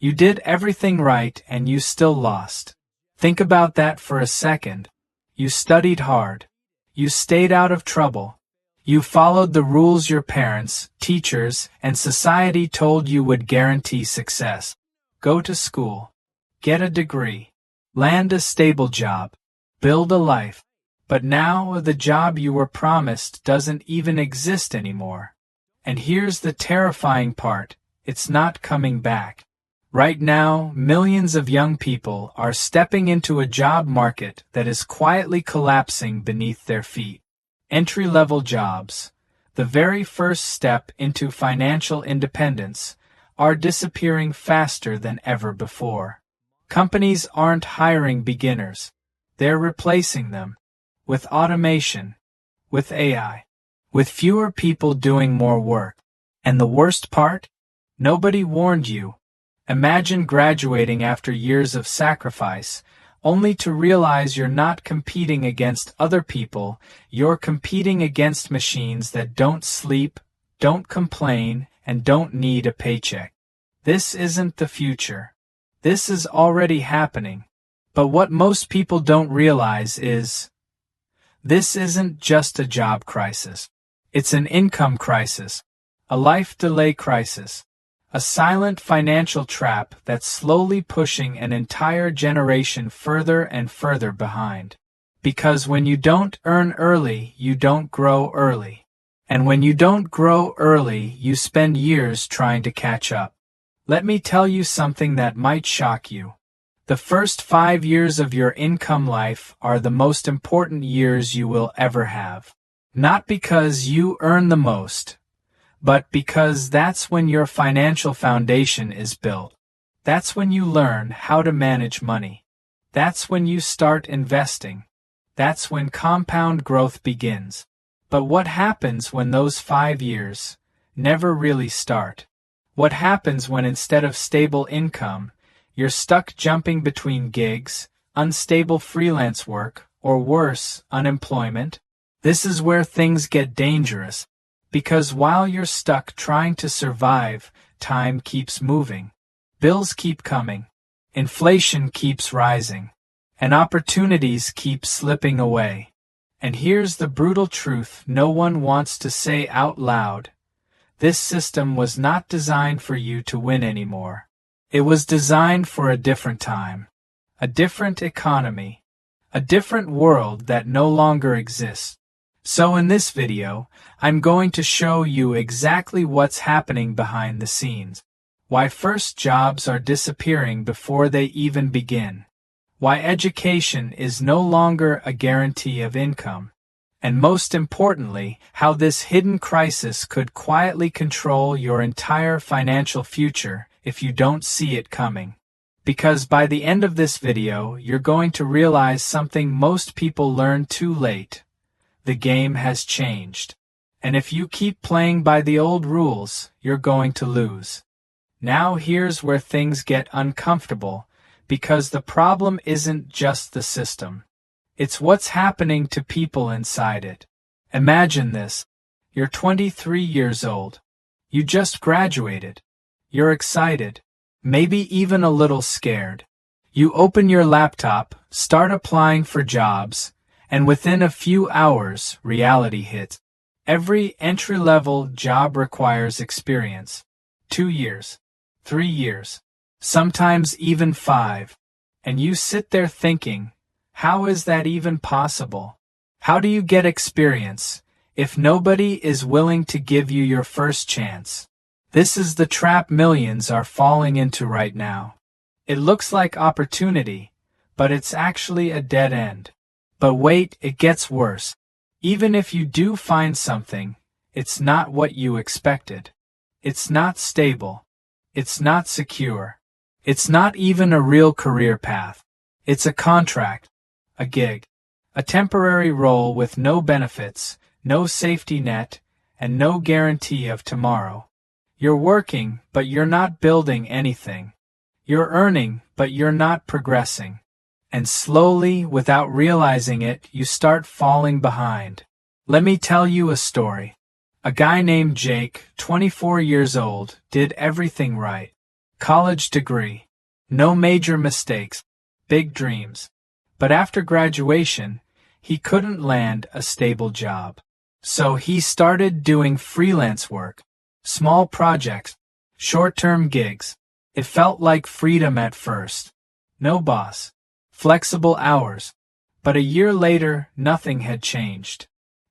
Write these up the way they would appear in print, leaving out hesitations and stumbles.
You did everything right and you still lost. Think about that for a second. You studied hard. You stayed out of trouble. You followed the rules your parents, teachers, and society told you would guarantee success. Go to school. Get a degree. Land a stable job. Build a life. But now the job you were promised doesn't even exist anymore. And here's the terrifying part. It's not coming back. Right now, millions of young people are stepping into a job market that is quietly collapsing beneath their feet. Entry-level jobs, the very first step into financial independence, are disappearing faster than ever before. Companies aren't hiring beginners. They're replacing them. With automation. With AI. With fewer people doing more work. And the worst part? Nobody warned you. Imagine graduating after years of sacrifice, only to realize you're not competing against other people, you're competing against machines that don't sleep, don't complain, and don't need a paycheck. This isn't the future. This is already happening. But what most people don't realize is, this isn't just a job crisis. It's an income crisis, a life delay crisis. A silent financial trap that's slowly pushing an entire generation further and further behind. Because when you don't earn early, you don't grow early. And when you don't grow early, you spend years trying to catch up. Let me tell you something that might shock you. The first 5 years of your income life are the most important years you will ever have. Not because you earn the most, but because that's when your financial foundation is built. That's when you learn how to manage money. That's when you start investing. That's when compound growth begins. But what happens when those 5 years never really start? What happens when instead of stable income, you're stuck jumping between gigs, unstable freelance work, or worse, unemployment? This is where things get dangerous. Because while you're stuck trying to survive, time keeps moving. Bills keep coming. Inflation keeps rising. And opportunities keep slipping away. And here's the brutal truth no one wants to say out loud. This system was not designed for you to win anymore. It was designed for a different time. A different economy. A different world that no longer exists. So in this video, I'm going to show you exactly what's happening behind the scenes. Why first jobs are disappearing before they even begin. Why education is no longer a guarantee of income. And most importantly, how this hidden crisis could quietly control your entire financial future if you don't see it coming. Because by the end of this video, you're going to realize something most people learn too late. The game has changed. And if you keep playing by the old rules, you're going to lose. Now here's where things get uncomfortable, because the problem isn't just the system. It's what's happening to people inside it. Imagine this. You're 23 years old. You just graduated. You're excited. Maybe even a little scared. You open your laptop, start applying for jobs, and within a few hours, reality hits. Every entry-level job requires experience. 2 years. 3 years. Sometimes even 5. And you sit there thinking, how is that even possible? How do you get experience if nobody is willing to give you your first chance? This is the trap millions are falling into right now. It looks like opportunity, but it's actually a dead end. But wait, it gets worse. Even if you do find something, it's not what you expected. It's not stable. It's not secure. It's not even a real career path. It's a contract, a gig, a temporary role with no benefits, no safety net, and no guarantee of tomorrow. You're working, but you're not building anything. You're earning, but you're not progressing. And slowly, without realizing it, you start falling behind. Let me tell you a story. A guy named Jake, 24 years old, did everything right. college degree. No major mistakes, big dreams. But after graduation, he couldn't land a stable job. So he started doing freelance work, small projects, short-term gigs. It felt like freedom at first. No boss, flexible hours. But a year later, nothing had changed.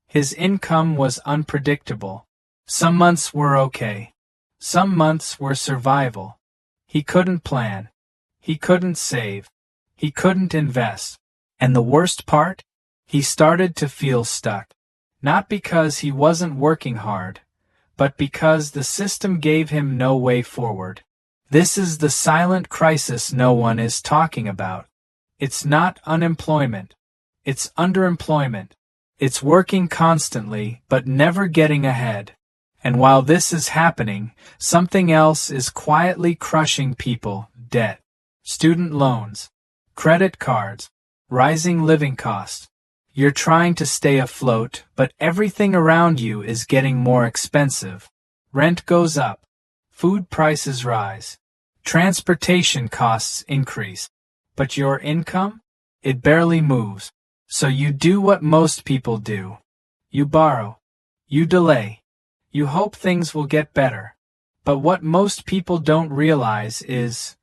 His income was unpredictable. Some months were okay. Some months were survival. He couldn't plan. He couldn't save. He couldn't invest. And the worst part? He started to feel stuck. Not because he wasn't working hard, but because the system gave him no way forward. This is the silent crisis no one is talking about. It's not unemployment. It's underemployment. It's working constantly but never getting ahead. And while this is happening, something else is quietly crushing people: debt, student loans, credit cards, rising living costs. You're trying to stay afloat, but everything around you is getting more expensive. Rent goes up, food prices rise, transportation costs increase. But your income? It barely moves. So you do what most people do. You borrow. You delay. You hope things will get better. But what most people don't realize is,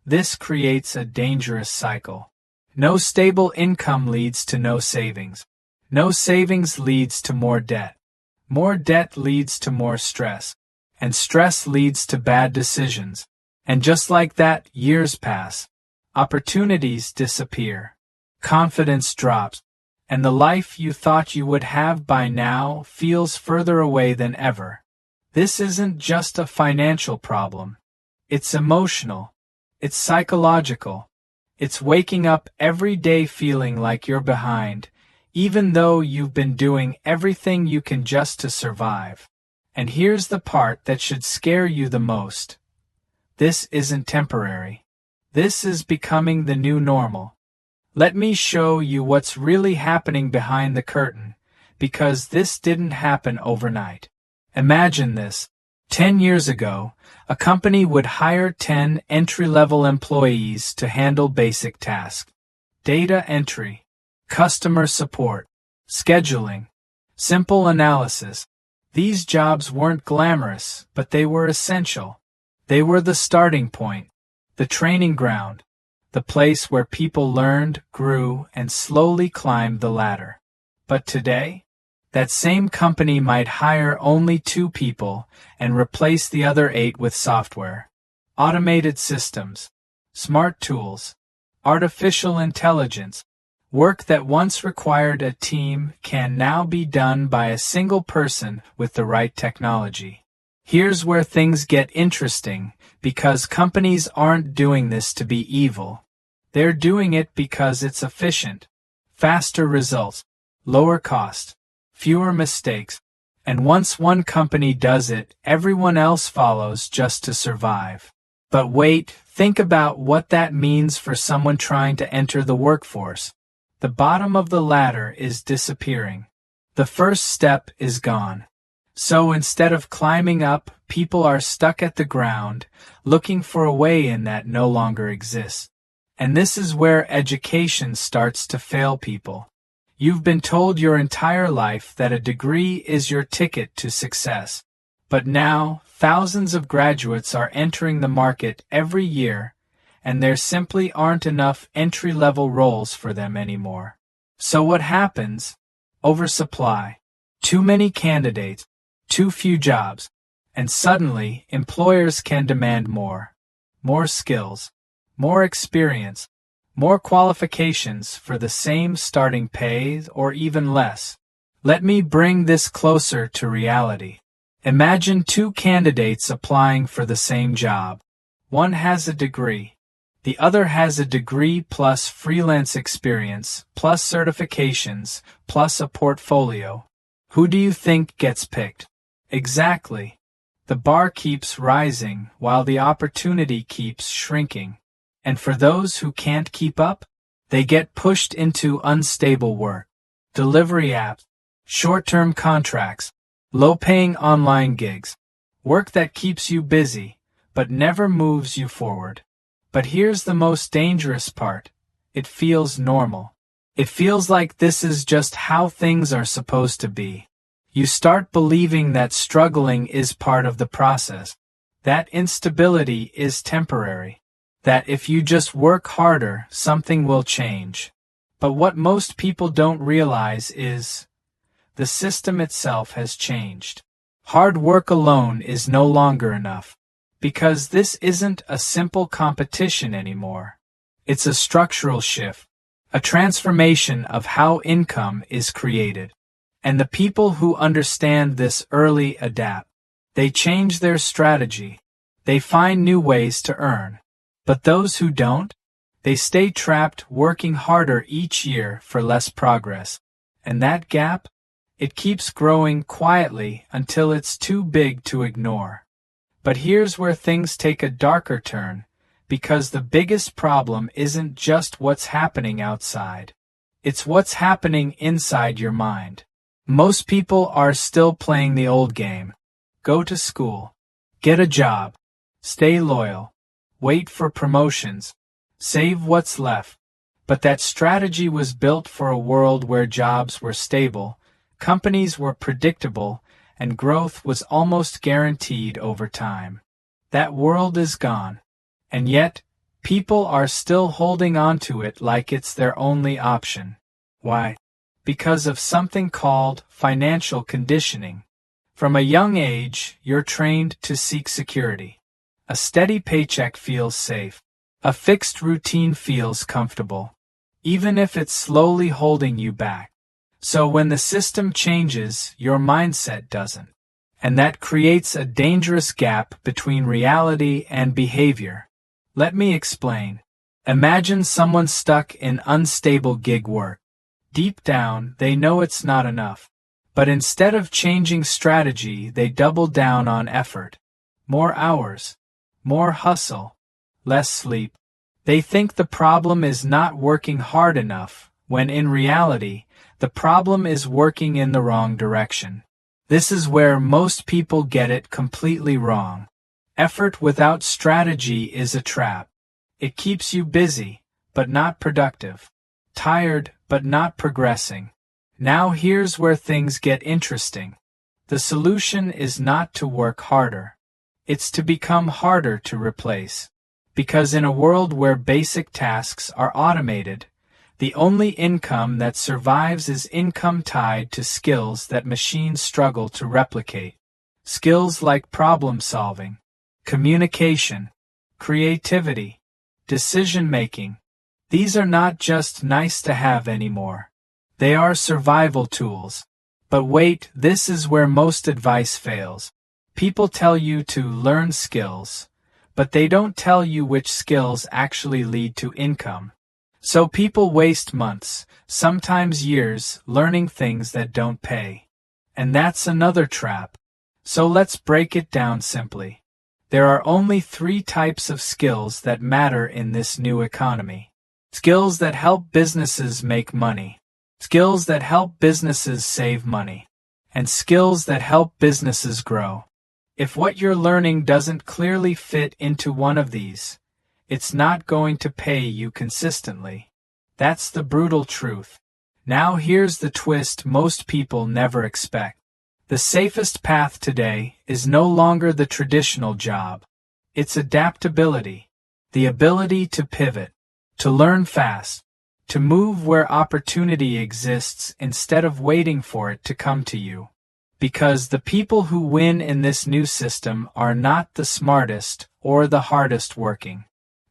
this creates a dangerous cycle. No stable income leads to no savings. No savings leads to more debt. More debt leads to more stress. And stress leads to bad decisions. And just like that, years pass. Opportunities disappear. Confidence drops. And the life you thought you would have by now feels further away than ever. This isn't just a financial problem. It's emotional. It's psychological. It's waking up every day feeling like you're behind, even though you've been doing everything you can just to survive. And here's the part that should scare you the most. This isn't temporary. This is becoming the new normal. Let me show you what's really happening behind the curtain, because this didn't happen overnight. Imagine this. 10 years ago, a company would hire 10 entry-level employees to handle basic tasks: data entry, customer support, scheduling, simple analysis. These jobs weren't glamorous, but they were essential. They were the starting point, the training ground, the place where people learned, grew, and slowly climbed the ladder. But today, that same company might hire only 2 people and replace the other 8 with software, automated systems, smart tools, artificial intelligence. Work that once required a team can now be done by a single person with the right technology. Here's where things get interesting, because companies aren't doing this to be evil. They're doing it because it's efficient, faster results, lower cost, fewer mistakes, and once one company does it, everyone else follows just to survive. But wait, think about what that means for someone trying to enter the workforce. The bottom of the ladder is disappearing. The first step is gone. So instead of climbing up, people are stuck at the ground, looking for a way in that no longer exists. And this is where education starts to fail people. You've been told your entire life that a degree is your ticket to success. But now, thousands of graduates are entering the market every year, and there simply aren't enough entry-level roles for them anymore. So what happens? Oversupply. Too many candidates, too few jobs, and suddenly employers can demand more. More skills, more experience, more qualifications for the same starting pay or even less. Let me bring this closer to reality. Imagine 2 candidates applying for the same job. One has a degree. The other has a degree plus freelance experience, plus certifications, plus a portfolio. Who do you think gets picked? Exactly. The bar keeps rising while the opportunity keeps shrinking. And for those who can't keep up, they get pushed into unstable work. Delivery apps, short-term contracts, low-paying online gigs. Work that keeps you busy, but never moves you forward. But here's the most dangerous part. It feels normal. It feels like this is just how things are supposed to be. You start believing that struggling is part of the process, that instability is temporary, that if you just work harder, something will change. But what most people don't realize is the system itself has changed. Hard work alone is no longer enough, because this isn't a simple competition anymore. It's a structural shift, a transformation of how income is created. And the people who understand this early adapt. They change their strategy. They find new ways to earn. But those who don't, they stay trapped working harder each year for less progress. And that gap, it keeps growing quietly until it's too big to ignore. But here's where things take a darker turn, because the biggest problem isn't just what's happening outside. It's what's happening inside your mind. Most people are still playing the old game. Go to school, get a job, stay loyal, wait for promotions, save what's left. But that strategy was built for a world where jobs were stable, companies were predictable, and growth was almost guaranteed over time. That world is gone. And yet, people are still holding on to it like it's their only option. Why? Because of something called financial conditioning. From a young age, you're trained to seek security. A steady paycheck feels safe. A fixed routine feels comfortable, even if it's slowly holding you back. So when the system changes, your mindset doesn't. And that creates a dangerous gap between reality and behavior. Let me explain. Imagine someone stuck in unstable gig work. Deep down, they know it's not enough. But instead of changing strategy, they double down on effort. More hours, more hustle, less sleep. They think the problem is not working hard enough, when in reality, the problem is working in the wrong direction. This is where most people get it completely wrong. Effort without strategy is a trap. It keeps you busy, but not productive. Tired, but not progressing. Now here's where things get interesting. The solution is not to work harder. It's to become harder to replace. Because in a world where basic tasks are automated, the only income that survives is income tied to skills that machines struggle to replicate. Skills like problem solving, communication, creativity, decision-making. These are not just nice to have anymore. They are survival tools. But wait, this is where most advice fails. People tell you to learn skills, but they don't tell you which skills actually lead to income. So people waste months, sometimes years, learning things that don't pay. And that's another trap. So let's break it down simply. There are only 3 types of skills that matter in this new economy. Skills that help businesses make money. Skills that help businesses save money. And skills that help businesses grow. If what you're learning doesn't clearly fit into one of these, it's not going to pay you consistently. That's the brutal truth. Now here's the twist most people never expect. The safest path today is no longer the traditional job. It's adaptability, the ability to pivot, to learn fast, to move where opportunity exists instead of waiting for it to come to you. Because the people who win in this new system are not the smartest or the hardest working.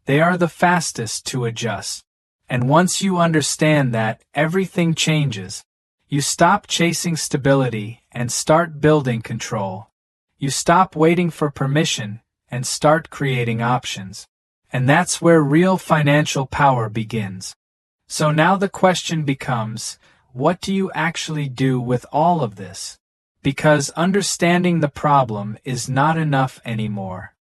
They are the fastest to adjust. And once you understand that, everything changes. You stop chasing stability and start building control. You stop waiting for permission and start creating options. And that's where real financial power begins. So now the question becomes, what do you actually do with all of this? Because understanding the problem is not enough anymore.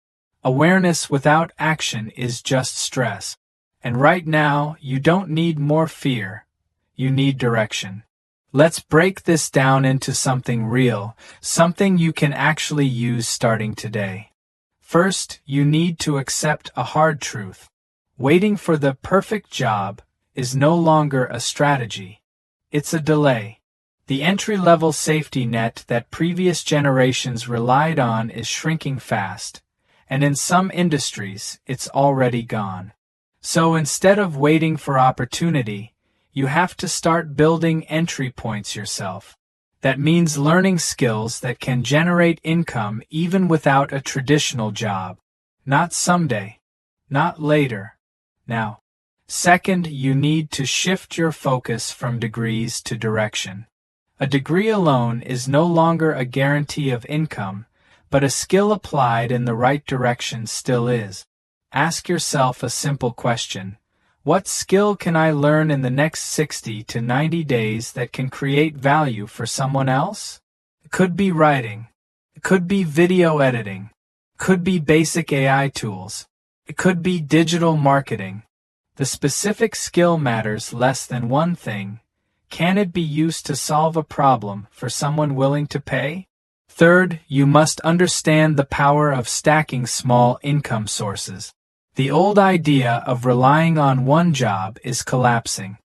Awareness without action is just stress. And right now, you don't need more fear. You need direction. Let's break this down into something real, something you can actually use starting today. First, you need to accept a hard truth. Waiting for the perfect job is no longer a strategy. It's a delay. The entry-level safety net that previous generations relied on is shrinking fast, and in some industries, it's already gone. So instead of waiting for opportunity, you have to start building entry points yourself. That means learning skills that can generate income even without a traditional job. Not someday. Not later. Now. Second, you need to shift your focus from degrees to direction. A degree alone is no longer a guarantee of income, but a skill applied in the right direction still is. Ask yourself a simple question. What skill can I learn in the next 60 to 90 days that can create value for someone else? It could be writing. It could be video editing. It could be basic AI tools. It could be digital marketing. The specific skill matters less than one thing. Can it be used to solve a problem for someone willing to pay? Third, you must understand the power of stacking small income sources. The old idea of relying on one job is collapsing.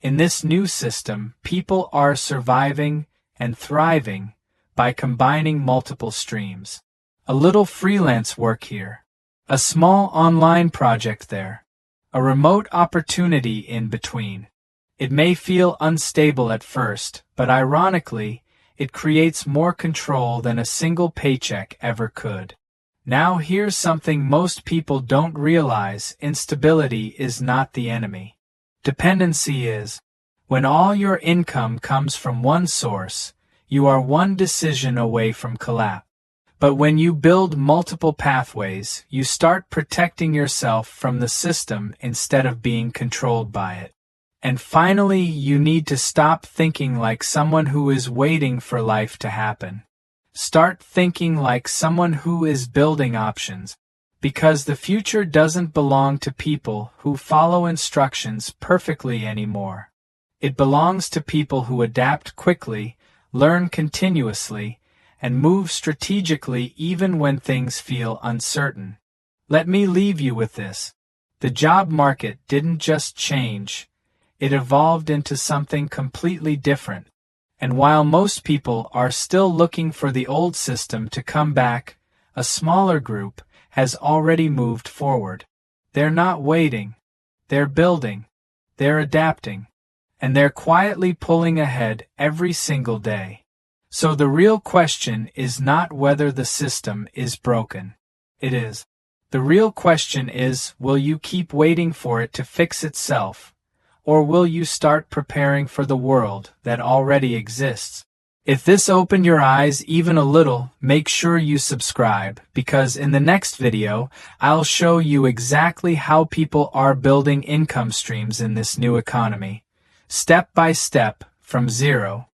In this new system, people are surviving and thriving by combining multiple streams. A little freelance work here, a small online project there, a remote opportunity in between. It may feel unstable at first, but ironically, it creates more control than a single paycheck ever could. Now here's something most people don't realize: instability is not the enemy. Dependency is. When all your income comes from one source, you are one decision away from collapse. But when you build multiple pathways, you start protecting yourself from the system instead of being controlled by it. And finally, you need to stop thinking like someone who is waiting for life to happen. Start thinking like someone who is building options, because the future doesn't belong to people who follow instructions perfectly anymore. It belongs to people who adapt quickly, learn continuously, and move strategically even when things feel uncertain. Let me leave you with this. The job market didn't just change, it evolved into something completely different. And while most people are still looking for the old system to come back, a smaller group has already moved forward. They're not waiting. They're building. They're adapting. And they're quietly pulling ahead every single day. So the real question is not whether the system is broken. It is. The real question is, will you keep waiting for it to fix itself? Or will you start preparing for the world that already exists? If this opened your eyes even a little, make sure you subscribe, because in the next video, I'll show you exactly how people are building income streams in this new economy. Step by step, from zero.